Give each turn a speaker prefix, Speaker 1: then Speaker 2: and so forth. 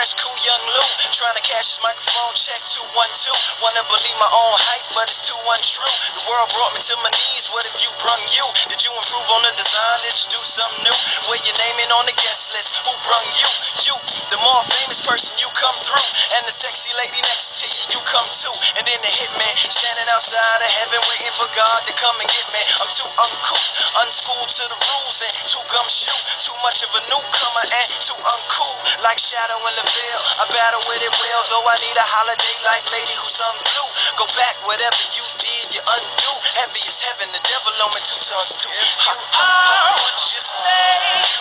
Speaker 1: fresh, cool young Lou, trying to cash his microphone check 212. Wanna believe my own hype, but it's too untrue. The world brought me to my knees. What if you brung you? Did you improve on the design? Did you do something new? Where your name in on the guest list? Who brung you? You, the more famous person, you come through, and the sexy lady next to you, you come too. And then the hitman standing outside of heaven, waiting for God to come and get me. I'm too uncouth, unschooled to the rules, and too gumshoe. Too much of a newcomer and too uncool. Like Shadow in the Ville, I battle with it well, though I need a holiday like Lady Who Sung Blue. Go back, whatever you did, you undo. Heavy as heaven, the devil on me 2 tons too.
Speaker 2: If you are what you say